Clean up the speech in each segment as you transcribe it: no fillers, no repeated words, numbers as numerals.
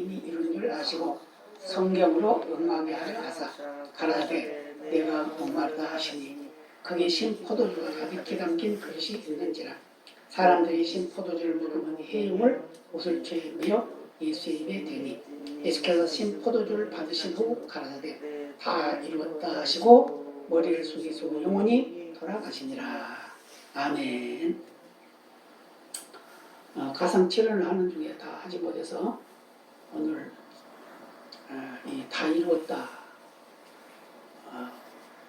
이미 이룬 줄 아시고 성경으로 응하게 하려 하사 가라사대 내가 목마르다 하시니 거기 신 포도주가 가득히 담긴 그릇이 있는지라. 사람들이 신 포도주를 먹으면 해용을 옷을 죄며 예수의 입에 대니 예수께서 신 포도주를 받으신 후 가라사대 다 이루었다 하시고 머리를 숙이시고 영원히 돌아가시니라. 아멘. 가상 7원을 하는 중에 다 하지 못해서 오늘 이 다 이루었다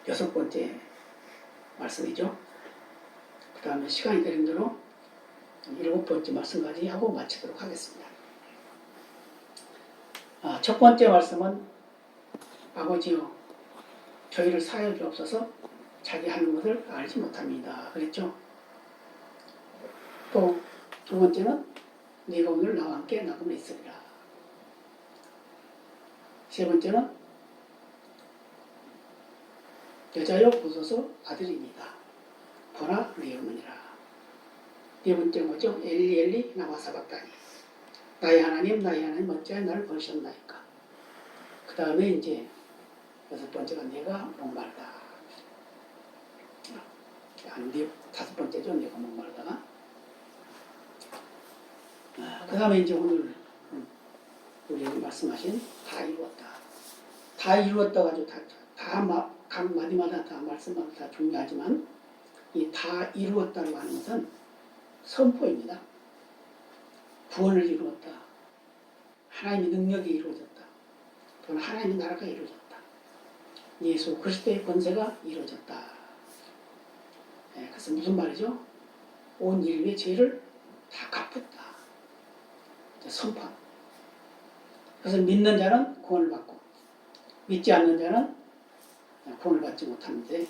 6번째 말씀이죠. 그 다음에 시간이 되는 대로 7번째 말씀까지 하고 마치도록 하겠습니다. 첫 번째 말씀은 아버지여 저희를 사하여 주옵소서 자기 하는 것을 알지 못합니다 그랬죠. 또 두 번째는 네가 오늘 나와 함께 나그네 있으리라. 세 번째는 여자여 보소서 아들입니다. 보라 내 어머니라. 네 번째 뭐죠? 엘리 엘리 나와 사박다니. 나의 하나님 어찌하여 나를 버리셨나이까. 그 다음에 이제 여섯 번째가 내가 목마르다. 다섯 번째죠. 내가 목마르다가. 그 다음에 이제 오늘 우리 말씀하신 다 이루었다. 다 이루었다 가지고 각 마디마다 다 말씀마다 다 중요하지만 이 다 이루었다고 하는 것은 선포입니다. 구원을 이루었다. 하나님의 능력이 이루어졌다. 또는 하나님의 나라가 이루어졌다. 예수 그리스도의 권세가 이루어졌다. 그래서 무슨 말이죠? 온 인류의 죄를 다 갚았다. 선포. 그래서 믿는 자는 구원을 받고 믿지 않는 자는 구원을 받지 못하는데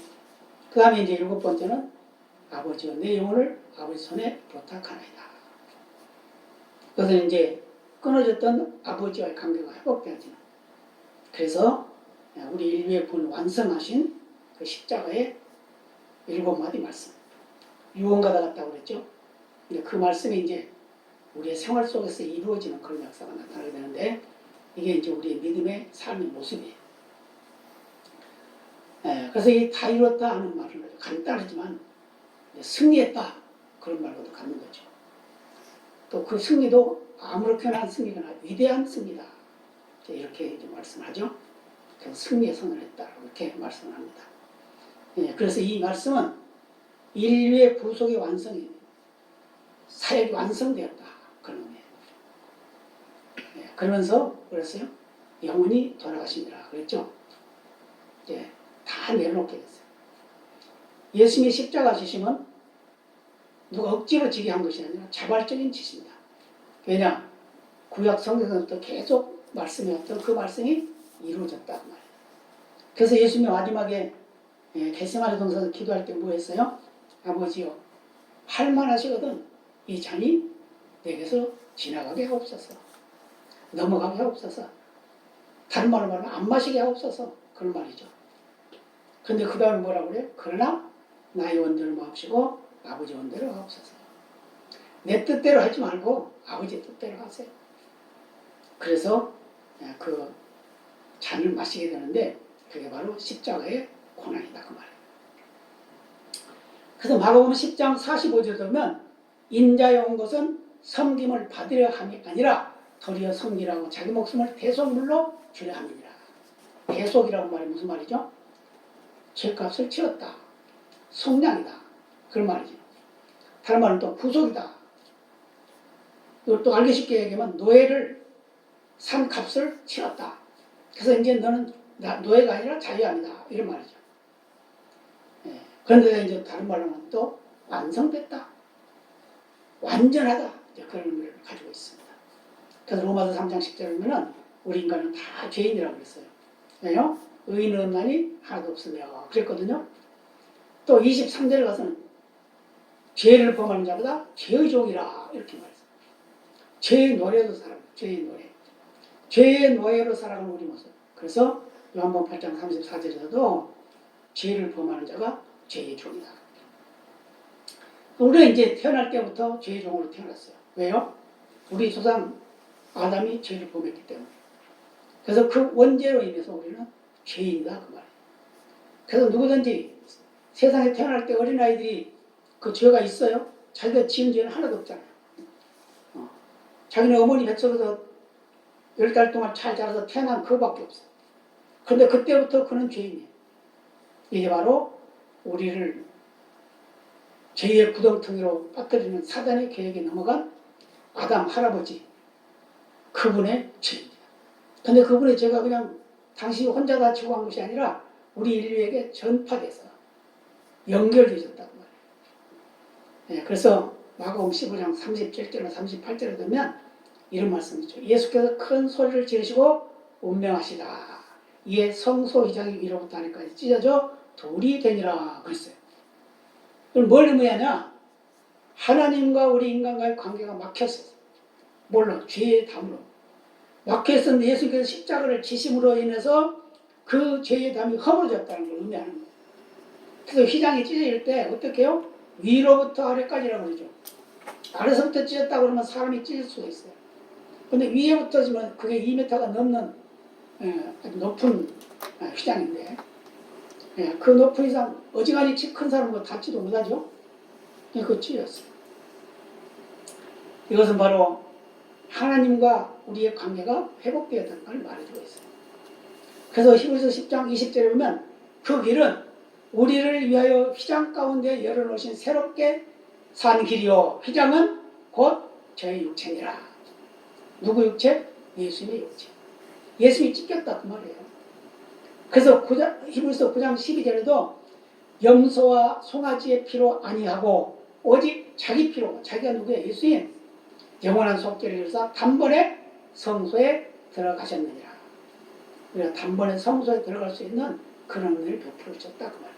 그 다음에 이제 7번째는 아버지여 내 영혼을 아버지 손에 부탁하나이다. 그래서 이제 끊어졌던 아버지와의 관계가 회복되어지는. 그래서 우리 인류의 구원을 완성하신 그 십자가의 7마디 말씀. 유언가다 같다고 그랬죠. 근데 그 말씀이 이제 우리의 생활 속에서 이루어지는 그런 역사가 나타나게 되는데 이게 이제 우리의 믿음의 삶의 모습이에요. 그래서 이 다 이뤘다 하는 말은 간단하지만 승리했다 그런 말과도 같는 거죠. 또 그 승리도 아무렇게나 승리가 아니라 위대한 승리다. 이렇게 이제 말씀하죠. 그래서 승리에 선언했다 이렇게 말씀을 합니다. 그래서 이 말씀은 인류의 구속의 완성이 사역이 완성되었다 그런 의미예요. 그러면서 그랬어요. 영원히 돌아가시니라 그랬죠. 이제 다 내려놓게 됐어요. 예수님이 십자가 지심은 누가 억지로 지게 한 것이 아니라 자발적인 짓입니다. 왜냐? 구약 성경에서부터 계속 말씀이었던 그 말씀이 이루어졌단 말이에요. 그래서 예수님이 마지막에 겟세마네 동산에서 기도할 때 뭐 했어요? 아버지여 할만하시거든 이 잔이 내게서 지나가게 하옵소서. 넘어가게 하옵소서. 다른 말로 말하면 안 마시게 하옵소서. 그런 말이죠. 근데 그 다음에 뭐라고 그래요? 그러나 나의 원대로 마옵시고 아버지 원대로 하옵소서. 내 뜻대로 하지 말고 아버지 뜻대로 하세요. 그래서 그 잔을 마시게 되는데 그게 바로 십자가의 고난이다 그 말이에요. 그래서 마가복음 10장 45절에 보면 인자에 온 것은 섬김을 받으려 함이 아니라 도리어 섬기라고 자기 목숨을 대속물로 주려 함이니라. 대속이라고 말이 무슨 말이죠? 죄값을 치렀다. 속량이다. 그런 말이죠. 다른 말은 또 구속이다. 이걸 또 알기 쉽게 얘기하면 노예를 산 값을 치렀다. 그래서 이제 너는 노예가 아니라 자유함이다. 이런 말이죠. 그런데 이제 다른 말로는 또 완성됐다. 완전하다. 이제 그런 의미를 가지고 있습니다. 그래서 로마서 3장 10절에 보면 우리 인간은 다 죄인이라고 그랬어요. 왜요? 의인 없나니 하나도 없으며 그랬거든요. 또 23절에 가서는 죄를 범하는 자보다 죄의 종이라 이렇게 말했어요. 죄의 노래로 살아가는 죄의 노래. 죄의 노예로 살아가는 우리 모습. 그래서 요한복음 8장 34절에서도 죄를 범하는 자가 죄의 종이다. 우리는 이제 태어날 때부터 죄의 종으로 태어났어요. 왜요? 우리 조상 아담이 죄를 범했기 때문에. 그래서 그 원죄로 인해서 우리는 죄인이다 그 말이에요. 그래서 누구든지 세상에 태어날 때 어린아이들이 그 죄가 있어요? 자기가 지은 죄는 하나도 없잖아요. 자기는 어머니 뱃속에서 10달 동안 잘 자라서 태어난 그거밖에 없어요. 그런데 그때부터 그는 죄인이에요. 이게 바로 우리를 죄의 구덩텅이로 빠뜨리는 사단의 계획에 넘어간 아담 할아버지, 그분의 죄입니다. 근데 그분의 죄가 그냥 당신이 혼자 다 지고 한 것이 아니라 우리 인류에게 전파돼서 연결되어졌다고 말해요. 네, 그래서 마가복음 15장 37절로 38절에 보면 이런 말씀이죠. 예수께서 큰 소리를 지르시고 운명하시다. 이에 성소휘장이 위로부터 아래까지 찢어져 돌이 되니라 그랬어요. 그럼 뭘 의미하냐? 하나님과 우리 인간과의 관계가 막혔어요. 뭘로? 죄의 담으로. 막혀있었는데 예수께서 십자가를 지심으로 인해서 그 죄의 담이 허물어졌다는 걸 의미하는 거예요. 그래서 휘장이 찢어질 때 어떻게 해요? 위로부터 아래까지라고 그러죠. 아래서부터 찢었다고 그러면 사람이 찢을 수가 있어요. 근데 위에부터 지면 그게 2m가 넘는 아주 높은 휘장인데 그 높은 이상 어지간히 키 큰 사람은 닿지도 못하죠. 그거 찢었어요. 이것은 바로 하나님과 우리의 관계가 회복되었다는 걸 말해주고 있어요. 그래서 히브리서 10장 20절에 보면 그 길은 우리를 위하여 휘장 가운데 열어놓으신 새롭게 산 길이요. 휘장은 곧 저의 육체니라. 누구 육체? 예수님의 육체. 예수님이 찢겼다 그 말이에요. 그래서 히브리서 9장 12절에도 염소와 송아지의 피로 아니하고 오직 자기 피로, 자기가 누구예요? 예수님. 영원한 속죄를 이루사 단번에 성소에 들어가셨느니라. 우리가 단번에 성소에 들어갈 수 있는 그런 은혜를 베풀어 주셨다 그 말이에요.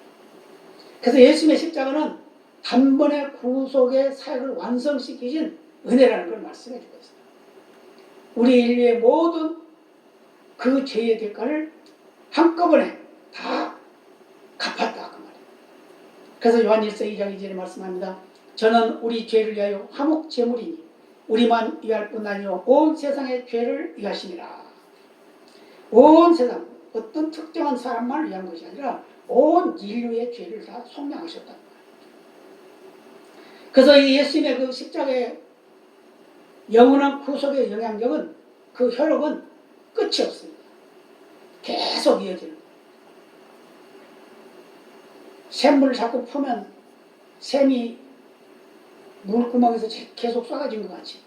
그래서 예수님의 십자가는 단번에 구속의 사역을 완성시키신 은혜라는 걸 말씀해 주고 있어요. 우리 인류의 모든 그 죄의 대가를 한꺼번에 다 갚았다 그 말이에요. 그래서 요한일서 2장 2절에 말씀합니다. 저는 우리 죄를 위하여 화목 제물이니 우리만 위할 뿐 아니요 온 세상의 죄를 위하시니라. 온 세상 어떤 특정한 사람만 위한 것이 아니라 온 인류의 죄를 다 속량하셨다. 그래서 이 예수님의 그 십자가의 영원한 구속의 영향력은 그 효력은 끝이 없습니다. 계속 이어지는 거예요. 샘물을 자꾸 풀면 샘이 물구멍에서 계속 쏟아진 것 같이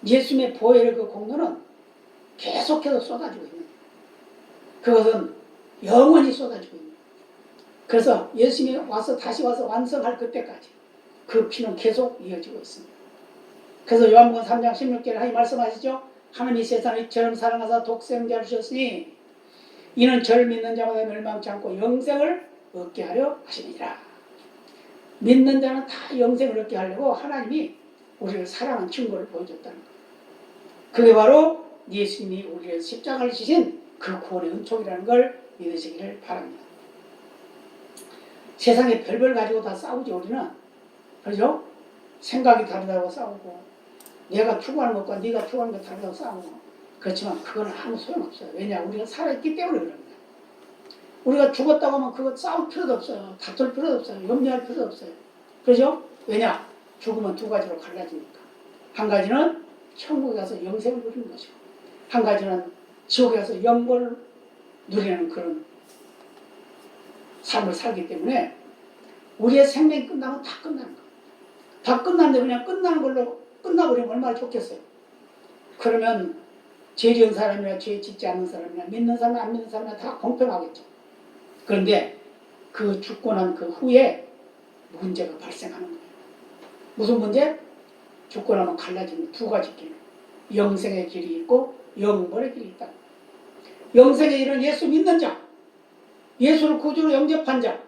예수님의 보혈의 그 공로는 계속해서 쏟아지고 있는 거예요. 그것은 영원히 쏟아지고 있는 거예요. 그래서 예수님이 다시 와서 완성할 그때까지 그 피는 계속 이어지고 있습니다. 그래서 요한복음 3장 16절에 하나님 말씀하시죠. 하나님이 세상을 이처럼 사랑하사 독생자를 주셨으니 이는 저를 믿는 자마다 멸망치 않고 영생을 얻게 하려 하시니라. 믿는 자는 다 영생을 얻게 하려고 하나님이 우리를 사랑한 증거를 보여줬다는 거예요. 그게 바로 예수님이 우리를 십자가를 지신 그 구원의 은총이라는 걸 믿으시기를 바랍니다. 세상에 별별 가지고 다 싸우지 우리는. 그렇죠? 생각이 다르다고 싸우고 내가 추구하는 것과 네가 추구하는 것 다르다고 싸우고 그렇지만 그건 아무 소용없어요. 왜냐? 우리가 살아있기 때문에 그럽니다. 우리가 죽었다고 하면 그거 싸울 필요도 없어요. 다툴 필요도 없어요. 염려할 필요도 없어요. 그렇죠? 왜냐? 죽으면 두 가지로 갈라지니까. 한 가지는 천국에 가서 영생을 누리는 것이고 한 가지는 지옥에 가서 영벌을 누리는 그런 삶을 살기 때문에 우리의 생명이 끝나면 다 끝나는 거예요. 다 끝났는데 그냥 끝나는 걸로 끝나버리면 얼마나 좋겠어요. 그러면 죄 지은 사람이나 죄 짓지 않는 사람이나 믿는 사람 안 믿는 사람이나 다 공평하겠죠. 그런데 그 죽고 난 그 후에 문제가 발생하는 거예요. 무슨 문제? 죽고 나면 갈라지는 두 가지 길. 영생의 길이 있고 영벌의 길이 있다. 영생의 길은 예수 믿는 자, 예수를 구주로 영접한 자,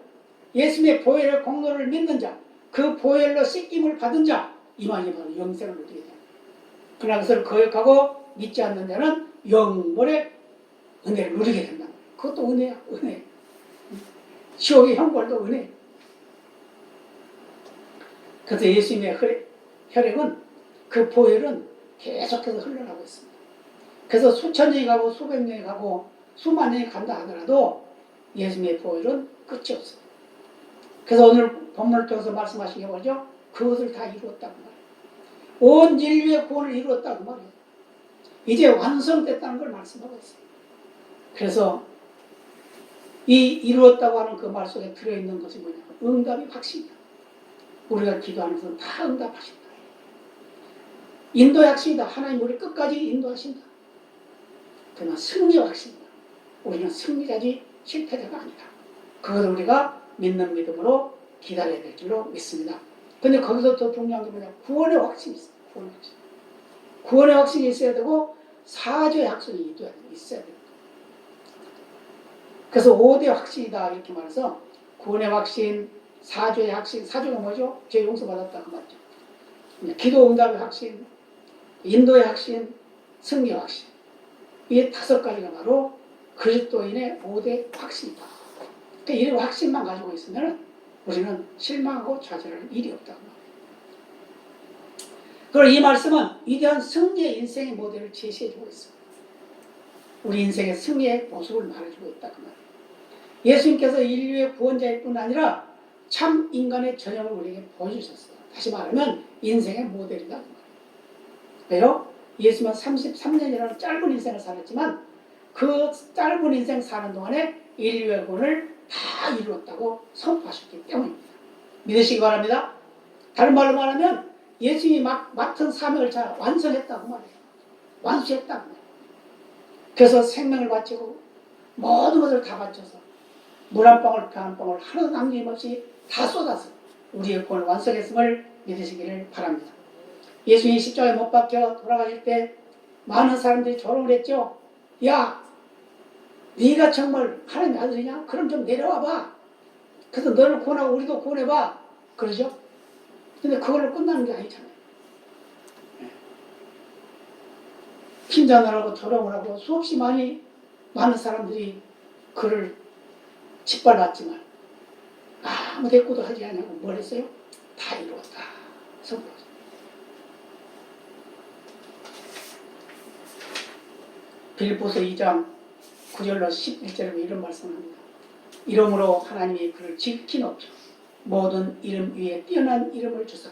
예수님의 보혈의 공로를 믿는 자, 그 보혈로 씻김을 받은 자, 이만이 바로 영생을 누리게 됩니다. 그러나 그것을 거역하고 믿지 않는 자는 영벌의 은혜를 누리게 된다. 그것도 은혜야, 은혜. 지옥의 형벌도 은혜. 그래서 예수님의 혈액은 그 보혈은 계속해서 흘러나오고 있습니다. 그래서 수천 년이 가고 수백 년이 가고 수만 년이 간다 하더라도 예수님의 보혈은 끝이 없어요. 그래서 오늘 본문을 통해서 말씀하신 게 뭐죠? 그것을 다 이루었다고 말이에요. 온 인류의 구원을 이루었다고 말이에요. 이제 완성됐다는 걸 말씀하고 있어요. 그래서 이 이루었다고 하는 그 말 속에 들어있는 것이 뭐냐면 응답이 확신이다. 우리가 기도하는 것은 다 응답하신다. 인도의 확신이다. 하나님 우리 끝까지 인도하신다. 그러나 승리의 확신이다. 우리는 승리자지 실패자가 아니다. 그것을 우리가 믿는 믿음으로 기다려야 될 줄로 믿습니다. 근데 거기서 더 중요한 게 뭐냐? 구원의 확신이 있어요. 구원의 확신. 구원의 확신이 있어야 되고 사죄의 확신이 있어야 됩니다. 그래서 5대 확신이다 이렇게 말해서 구원의 확신, 사죄의 확신, 사죄가 뭐죠? 죄 용서받았다 그 말이죠. 기도 응답의 확신, 인도의 확신, 승리의 확신. 이 5가지가 바로 그리스도인의 5대 확신이다. 그러니까 이런 확신만 가지고 있으면 우리는 실망하고 좌절할 일이 없다고 말이에요. 그리고 이 말씀은 위대한 승리의 인생의 모델을 제시해주고 있습니다. 우리 인생의 승리의 모습을 말해주고 있다고 말이에요. 예수님께서 인류의 구원자일 뿐 아니라 참 인간의 전형을 우리에게 보여주셨어요. 다시 말하면 인생의 모델이다. 그 말이에요. 왜요? 예수님은 33년이라는 짧은 인생을 살았지만 그 짧은 인생 사는 동안에 인류의 구원을 다 이루었다고 선포하셨기 때문입니다. 믿으시기 바랍니다. 다른 말로 말하면 예수님이 맡은 사명을 잘 완성했다고 말이에요. 완수했다고 말이에요. 그래서 생명을 바치고 모든 것을 다 바쳐서 물 한 방울, 배 한 방울 하나도 남김없이 다 쏟아서 우리의 구원을 완성했음을 믿으시기를 바랍니다. 예수님이 십자가에 못 박혀 돌아가실 때 많은 사람들이 조롱을 했죠. 야, 네가 정말 하나님의 아들이냐? 그럼 좀 내려와봐. 그래서 너를 구원하고 우리도 구원해봐. 그러죠? 근데 그걸로 끝나는 게 아니잖아요. 핀잔을 하고 조롱을 하고 수없이 많은 사람들이 그를 짓밟았지만 아무 대꾸도 하지 않냐고 뭘 했어요? 다 이루었다. 선포하죠. 빌립보서 2장 9절로 11절에 이런 말씀합니다. 이름으로 하나님이 그를 지키 높여 모든 이름 위에 뛰어난 이름을 주사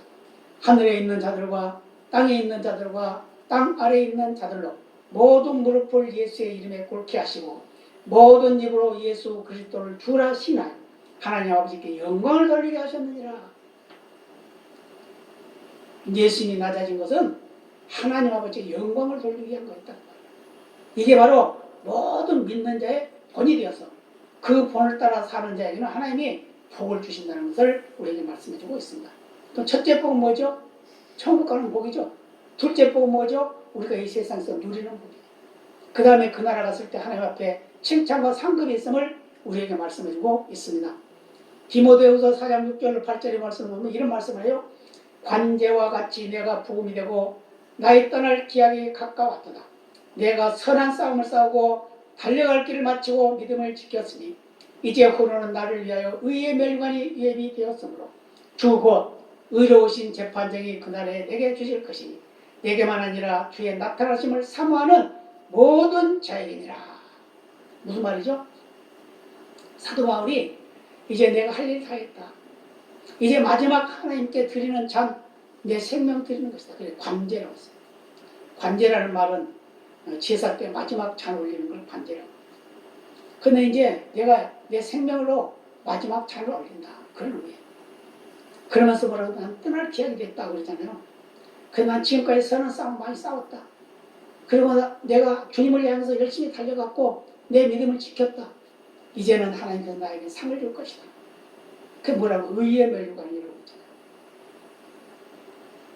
하늘에 있는 자들과 땅에 있는 자들과 땅 아래에 있는 자들로 모든 무릎을 예수의 이름에 꿇게 하시고 모든 입으로 예수 그리스도를 주라 신하여 하나님 아버지께 영광을 돌리게 하셨느니라. 예수님이 낮아진 것은 하나님 아버지께 영광을 돌리기 위한 거였다. 이게 바로 모든 믿는 자의 본이 되어서 그 본을 따라 사는 자에게는 하나님이 복을 주신다는 것을 우리에게 말씀해 주고 있습니다. 또 첫째 복은 뭐죠? 천국 가는 복이죠. 둘째 복은 뭐죠? 우리가 이 세상에서 누리는 복이에요. 그 다음에 그 나라 갔을 때 하나님 앞에 칭찬과 상급이 있음을 우리에게 말씀해 주고 있습니다. 디모데후서 4장 6절 8절의 말씀을 보면 이런 말씀을 해요. 관제와 같이 내가 부금이 되고 나의 떠날 기약이 가까웠도다. 내가 선한 싸움을 싸우고 달려갈 길을 마치고 믿음을 지켰으니 이제 후로는 나를 위하여 의의 멸관이 예비되었으므로 주 곧 의로우신 재판장이 그날에 내게 주실 것이니 내게만 아니라 주의 나타나심을 사모하는 모든 자에게니라. 무슨 말이죠? 사도 바울이 이제 내가 할 일 다 했다. 이제 마지막 하나님께 드리는 잔, 내 생명 드리는 것이다. 그래 관제라고 했어요. 관제라는 말은 제사 때 마지막 잔 올리는 걸 관제라고. 근데 이제 내가 내 생명으로 마지막 잔을 올린다. 그런 의미예요. 그러면서 뭐라고 난 떠날 기약이 됐다고 그러잖아요. 그래서 난 지금까지 선한 싸움 많이 싸웠다. 그리고 내가 주님을 향해서 열심히 달려갔고 내 믿음을 지켰다. 이제는 하나님께서 나에게 상을 줄 것이다. 그게 뭐라고? 의의 멸관이라고 했잖아요.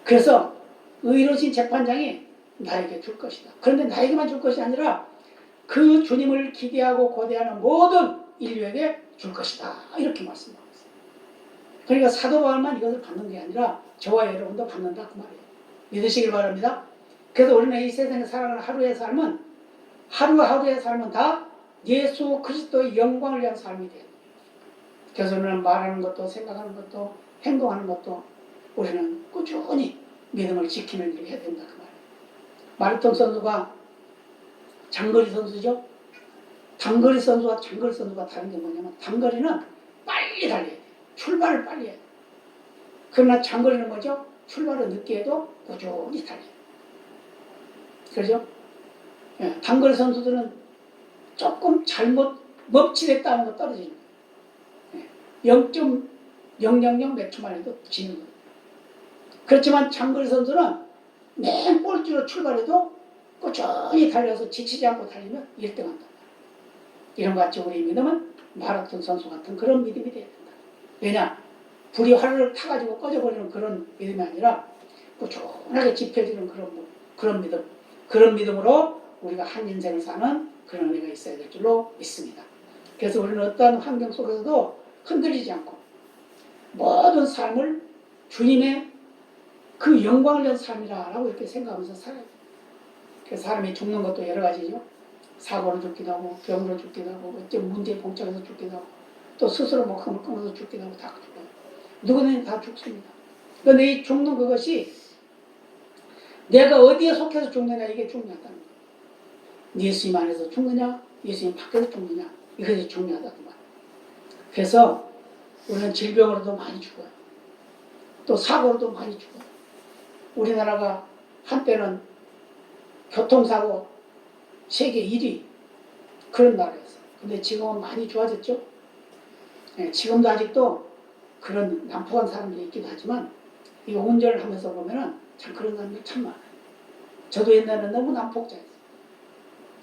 그래서 의로우신 재판장이 나에게 줄 것이다. 그런데 나에게만 줄 것이 아니라 그 주님을 기대하고 고대하는 모든 인류에게 줄 것이다. 이렇게 말씀하고 있어요. 그러니까 사도 바울만 이것을 받는 게 아니라 저와 여러분도 받는다 그 말이에요. 믿으시길 바랍니다. 그래서 우리는 이 세상에 살아가는 하루의 삶은 하루하루의 삶은 다 예수 그리스도의 영광을 위한 삶이 돼요. 그래서 우리는 말하는 것도 생각하는 것도 행동하는 것도 우리는 꾸준히 믿음을 지키는 일을 해야 된다 그 말이에요. 마르통 선수가 장거리 선수죠. 단거리 선수와 장거리 선수가 다른 게 뭐냐면 단거리는 빨리 달려야 돼요. 출발을 빨리 해야 돼요. 그러나 장거리는 뭐죠? 출발을 늦게 해도 꾸준히 달려요. 그렇죠? 예, 단거리 선수들은 조금 잘못 멈칫했다 하는 거 떨어지는 거예요. 예, 0.000 몇 초만 해도 지는 거예요. 그렇지만 장거리 선수는 맨 볼지로 출발해도 꾸준히 달려서 지치지 않고 달리면 1등 한다. 이런 것 같이 우리 믿음은 마라톤 선수 같은 그런 믿음이 돼야 된다. 왜냐? 불이 화르륵 타가지고 꺼져버리는 그런 믿음이 아니라 꾸준하게 지펴지는 그런 믿음. 그런 믿음으로 우리가 한 인생을 사는 그런 은혜가 있어야 될 줄로 믿습니다. 그래서 우리는 어떠한 환경 속에서도 흔들리지 않고 모든 삶을 주님의 그 영광을 위한 삶이라고 이렇게 생각하면서 살아요. 그래서 사람이 죽는 것도 여러 가지죠. 사고로 죽기도 하고 병으로 죽기도 하고 어떤 문제에 봉착해서 죽기도 하고 또 스스로 목숨을 끊어서 죽기도 하고 다 죽어요. 누구든 다 죽습니다. 그런데 이 죽는 그것이 내가 어디에 속해서 죽느냐 이게 중요하다는 거예요. 예수님 안에서 죽느냐 예수님 밖에서 죽느냐 이것이 중요하다는 말이에요. 그래서 우리는 질병으로도 많이 죽어요. 또 사고로도 많이 죽어요. 우리나라가 한때는 교통사고 세계 1위 그런 나라였어요. 근데 지금은 많이 좋아졌죠. 네, 지금도 아직도 그런 난폭한 사람들이 있기도 하지만 이 운전을 하면서 보면은 참 그런 사람들이 참 많아요. 저도 옛날에는 너무 난폭자였어요.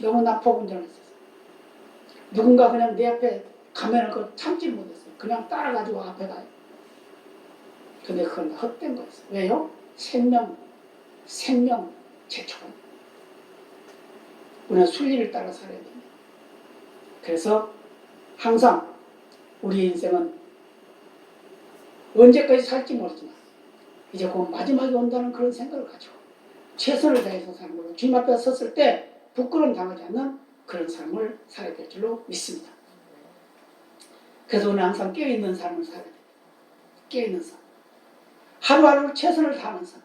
너무 난폭 운전을 했었어요. 누군가 그냥 내 앞에 가면은 그걸 참지 못했어요. 그냥 따라가지고 앞에 가요. 근데 그건 헛된 거였어요. 왜요? 생명 제초가 우리는 순리를 따라 살아야 됩니다. 그래서 항상 우리의 인생은 언제까지 살지 모르지만 이제 곧 마지막에 온다는 그런 생각을 가지고 최선을 다해서 사는 걸로 주님 앞에 섰을 때 부끄러움 당하지 않는 그런 삶을 살아야 될 줄로 믿습니다. 그래서 우리는 항상 깨어있는 삶을 살아야 돼요. 깨어있는 삶. 하루하루 최선을 다하는 삶.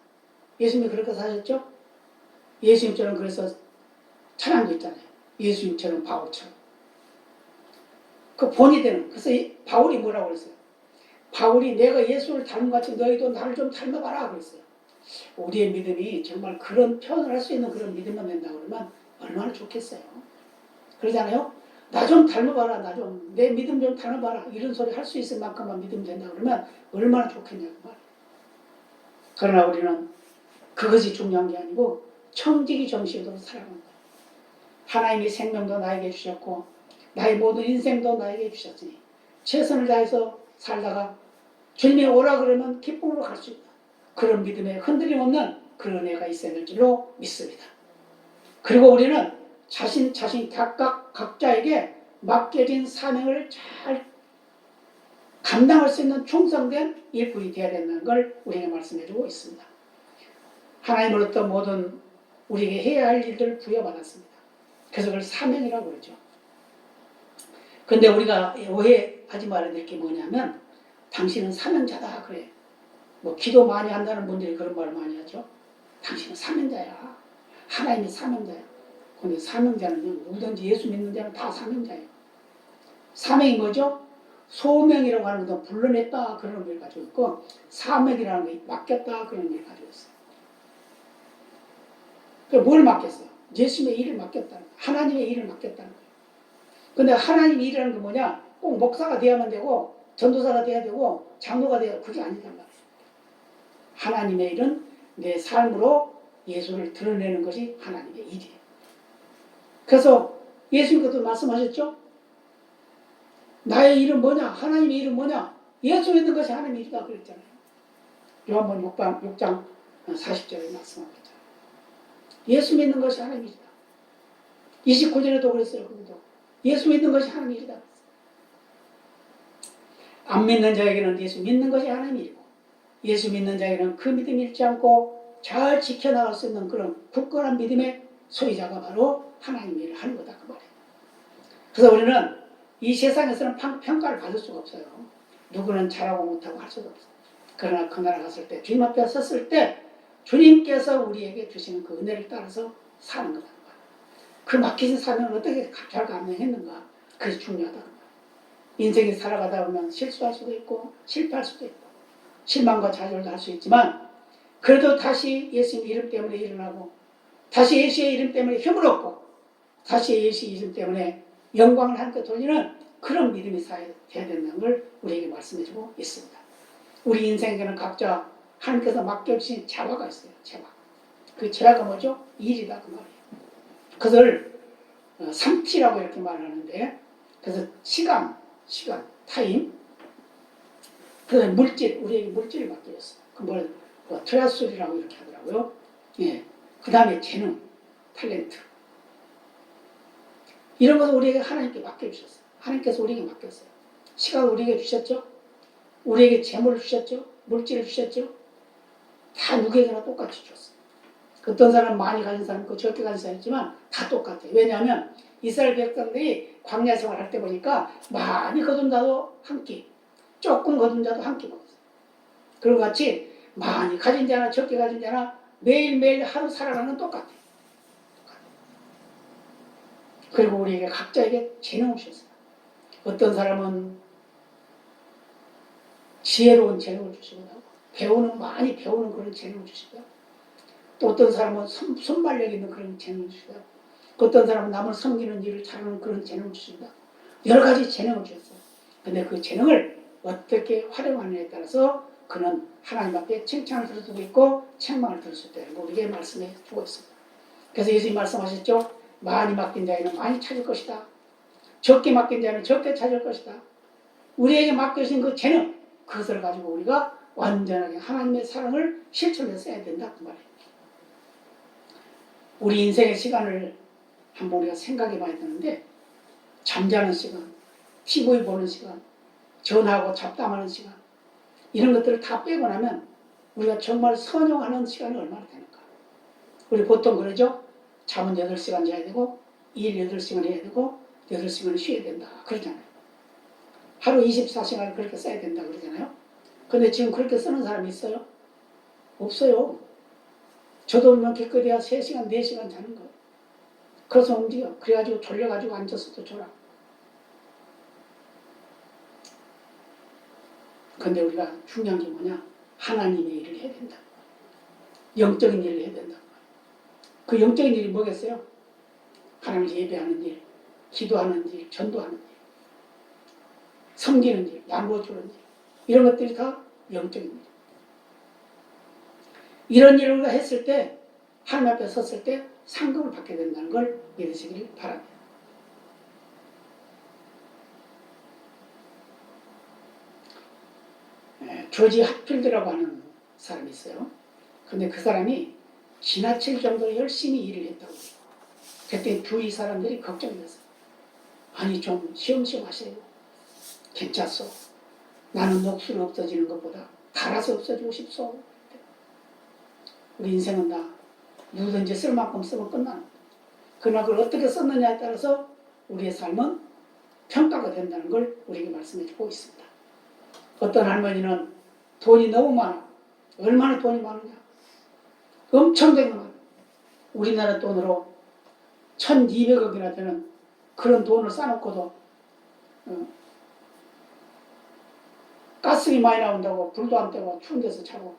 예수님이 그렇게 사셨죠? 예수님처럼 그래서 찬양도 있잖아요. 예수님처럼 바울처럼. 그 본이 되는. 그래서 바울이 뭐라고 그랬어요? 바울이 내가 예수를 닮은 것 같이 너희도 나를 좀 닮아봐라 그랬어요. 우리의 믿음이 정말 그런 표현을 할 수 있는 그런 믿음만 된다고 그러면 얼마나 좋겠어요. 그러잖아요. 나 좀 닮아봐라. 내 믿음 좀 닮아봐라. 이런 소리 할 수 있을 만큼만 믿음 된다고 그러면 얼마나 좋겠냐고 말이에요. 그러나 우리는 그것이 중요한 게 아니고 청지기 정신으로 살아가는 거예요. 하나님이 생명도 나에게 주셨고 나의 모든 인생도 나에게 주셨으니 최선을 다해서 살다가 주님이 오라 그러면 기쁨으로 갈 수 있다. 그런 믿음에 흔들림 없는 그런 은혜가 있어야 될 줄로 믿습니다. 그리고 우리는 자신 각자에게 맡겨진 사명을 잘 감당할 수 있는 충성된 일꾼이 되어야 된다는 걸 우리에게 말씀해주고 있습니다. 하나님으로부터 모든 우리에게 해야 할 일들을 부여받았습니다. 그래서 그걸 사명이라고 그러죠. 그런데 우리가 오해하지 말아야 될 게 뭐냐면 당신은 사명자다 그래. 뭐 기도 많이 한다는 분들이 그런 말을 많이 하죠. 당신은 사명자야. 하나님이 사명자야. 근데 사명자는요, 누구든지 예수 믿는 자는 다 사명자예요. 사명이 뭐죠? 소명이라고 하는 것은 불러냈다 그런 의미를 가지고 있고 사명이라는 게 맡겼다 그런 의미를 가지고 있어요. 뭘 맡겼어요? 예수님의 일을 맡겼다는 거예요. 하나님의 일을 맡겼다는 거예요. 근데 하나님의 일이라는 게 뭐냐? 꼭 목사가 돼야만 되고 전도사가 돼야 되고 장로가 돼야 그게 아니단 말이에요. 하나님의 일은 내 삶으로 예수를 드러내는 것이 하나님의 일이에요. 그래서 예수님께서 말씀하셨죠? 나의 일은 뭐냐? 하나님의 일은 뭐냐? 예수 믿는 것이 하나님의 일이다 그랬잖아요. 요한복음 6장 40절에 말씀하셨잖아요. 예수 믿는 것이 하나님의 일이다. 29절에도 그랬어요. 거기도. 예수 믿는 것이 하나님의 일이다. 안 믿는 자에게는 예수 믿는 것이 하나님의 일이고 예수 믿는 자에게는 그 믿음 잃지 않고 잘 지켜나갈 수 있는 그런 굳건한 믿음의 소유자가 바로 하나님의 일을 하는 거다 그 말이에요. 그래서 우리는 이 세상에서는 평가를 받을 수가 없어요. 누구는 잘하고 못하고 할 수가 없어요. 그러나 그 나라 갔을 때 주님 앞에 섰을 때 주님께서 우리에게 주시는 그 은혜를 따라서 사는 거다. 그 맡기신 사명을 어떻게 잘 감당했는가. 그게 중요하다. 인생이 살아가다 보면 실수할 수도 있고 실패할 수도 있고 실망과 좌절도 할 수 있지만 그래도 다시 예수님 이름 때문에 일어나고 다시 예수의 이름 때문에 힘을 얻고 다시 예수의 이름 때문에 영광을 하나님께 돌리는 그런 믿음이 돼야 된다는 걸 우리에게 말씀해주고 있습니다. 우리 인생에는 각자 하나님께서 맡겨주신 재화가 있어요. 재화. 그 재화가 뭐죠? 일이다 그 말이에요. 그것을 삼티라고 이렇게 말하는데 그래서 시간, 타임, 그 물질, 우리에게 물질을 맡겨줬어요. 그 트라솔이라고 이렇게 하더라고요. 예. 그 다음에 재능, 탤런트. 이런 것을 우리에게 하나님께 맡겨주셨어요. 하나님께서 우리에게 맡겼어요. 시간을 우리에게 주셨죠? 우리에게 재물을 주셨죠? 물질을 주셨죠? 다 누구에게나 똑같이 줬어요. 어떤 사람은 많이 가진 사람 있고 적게 가진 사람 있지만 다 똑같아요. 왜냐하면 이스라엘 백성들이 광야 생활할 때 보니까 많이 거둔 자도 한 끼, 조금 거둔 자도 한 끼 먹었어요. 그런 것 같이 많이 가진 자나 적게 가진 자나 매일매일 하루 살아가는 똑같아요. 그리고 우리에게 각자에게 재능을 주셨어요. 어떤 사람은 지혜로운 재능을 주시기도 하고 많이 배우는 그런 재능을 주시기도 하고 또 어떤 사람은 손발력 있는 그런 재능을 주시기도 하고 어떤 사람은 남을 섬기는 일을 잘하는 그런 재능을 주시기도 하고 여러 가지 재능을 주셨어요. 근데 그 재능을 어떻게 활용하느냐에 따라서 그는 하나님 앞에 칭찬을 들을 수도 있고 책망을 들을 수도 있고 우리에게 말씀해 주고 있습니다. 그래서 예수님 말씀하셨죠. 많이 맡긴 자에는 많이 찾을 것이다. 적게 맡긴 자는 적게 찾을 것이다. 우리에게 맡겨진 그 재능, 그것을 가지고 우리가 완전하게 하나님의 사랑을 실천해서 써야 된다. 그 말이에요. 우리 인생의 시간을 한번 우리가 생각해 봐야 되는데 잠자는 시간, TV 보는 시간, 전화하고 잡담하는 시간 이런 것들을 다 빼고 나면 우리가 정말 선용하는 시간이 얼마나 되는가. 우리 보통 그러죠. 잠은 8시간 자야 되고 일 8시간 해야 되고 8시간을 쉬어야 된다. 그러잖아요. 하루 24시간을 그렇게 써야 된다 그러잖아요. 근데 지금 그렇게 쓰는 사람이 있어요? 없어요. 저도 보면 기껏해야 3시간, 4시간 자는 거예요. 그래서 움직여. 그래가지고 졸려가지고 앉아서도 졸아. 근데 우리가 중요한 게 뭐냐? 하나님의 일을 해야 된다. 영적인 일을 해야 된다. 그 영적인 일이 뭐겠어요? 하나님을 예배하는 일, 기도하는 일, 전도하는 일, 섬기는 일, 나누어주는 일 이런 것들이 다 영적인 일. 이런 일을 우리가 했을 때 하나님 앞에 섰을 때 상급을 받게 된다는 걸 믿으시길 바랍니다. 조지 핫필드라고 하는 사람이 있어요. 근데 그 사람이 지나칠 정도로 열심히 일을 했다고 해요. 그때 주위 사람들이 걱정이 됐어요. 아니 좀 쉬엄쉬엄 하세요. 괜찮소. 나는 녹슬 없어지는 것보다 달아서 없어지고 싶소. 우리 인생은 다 누구든지 쓸 만큼 쓰면 끝나는 거예요. 그러나 그걸 어떻게 썼느냐에 따라서 우리의 삶은 평가가 된다는 걸 우리에게 말씀해 주고 있습니다. 어떤 할머니는 돈이 너무 많아. 얼마나 돈이 많으냐. 엄청나게 많아. 우리나라 돈으로 1200억이나 되는 그런 돈을 쌓아놓고도 가스비 많이 나온다고 불도 안 떼고 추운 데서 자고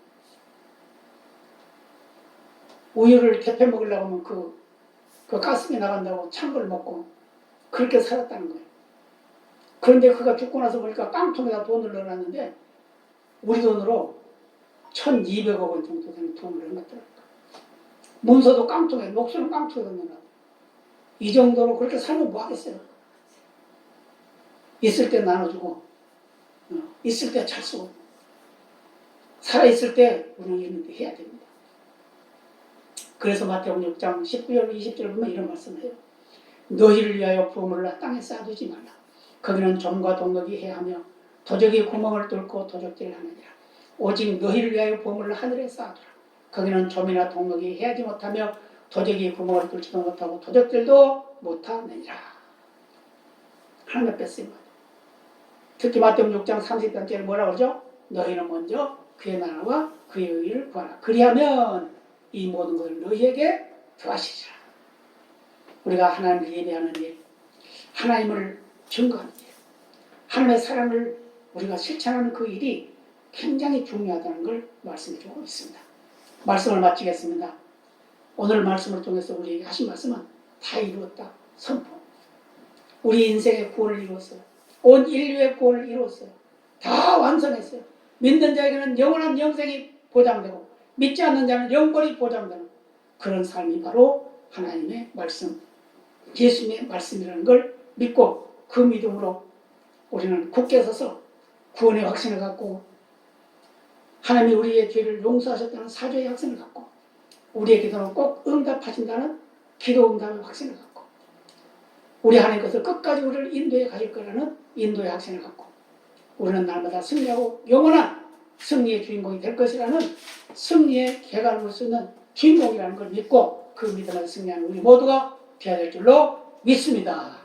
우유를 대패 먹으려고 하면 그 가스비 나간다고 찬 걸 먹고 그렇게 살았다는 거예요. 그런데 그가 죽고 나서 보니까 깡통에다 돈을 넣어놨는데 우리 돈으로 1200억 원 정도 되는 돈을 넣어놨더라고요. 문서도 깡통에, 목수는 깡통에 넣어놨고 이 정도로 그렇게 살면 뭐 하겠어요. 있을 때 나눠주고 있을 때 잘 쓰고 살아있을 때 우리는 이런 데 해야 됩니다. 그래서 마태복음 6장 19절 20절 보면 이런 말씀을 해요. 너희를 위하여 부어물을 땅에 쌓아두지 말라. 거기는 좀과 동력이 해하며 도적이 구멍을 뚫고 도적질을 하느니라. 오직 너희를 위하여 부어물을 하늘에 쌓아두라. 거기는 좀이나 동력이 해하지 못하며 도적이 구멍을 뚫지도 못하고 도적질도 못하느니라. 하나님 앞에 쓰인 거예요. 특히 마태복음 6장 30절에 뭐라고 그러죠? 너희는 먼저 그의 나라와 그의 의를 구하라. 그리하면 이 모든 것을 너희에게 더하시리라. 우리가 하나님을 예배하는 일, 하나님을 증거하는 일, 하나님의 사랑을 우리가 실천하는 그 일이 굉장히 중요하다는 걸 말씀해주고 있습니다. 말씀을 마치겠습니다. 오늘 말씀을 통해서 우리에게 하신 말씀은 다 이루었다. 선포. 우리 인생의 구원을 이루었어요. 온 인류의 구원을 이루었어요. 다 완성했어요. 믿는 자에게는 영원한 영생이 보장되고 믿지 않는 자는 영벌이 보장되는 그런 삶이 바로 하나님의 말씀, 예수님의 말씀이라는 걸 믿고 그 믿음으로 우리는 굳게 서서 구원의 확신을 갖고 하나님이 우리의 죄를 용서하셨다는 사죄의 확신을 갖고 우리의 기도는 꼭 응답하신다는 기도 응답의 확신을 갖고 우리 하나님 것을 끝까지 우리를 인도해 가실 거라는 인도의 확신을 갖고 우리는 날마다 승리하고 영원한 승리의 주인공이 될 것이라는 승리의 계가를 볼 수 있는 주인공이라는 걸 믿고 그 믿음을 승리하는 우리 모두가 되어야 될 줄로 믿습니다.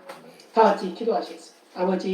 다 같이 기도하시겠습니다. 아버지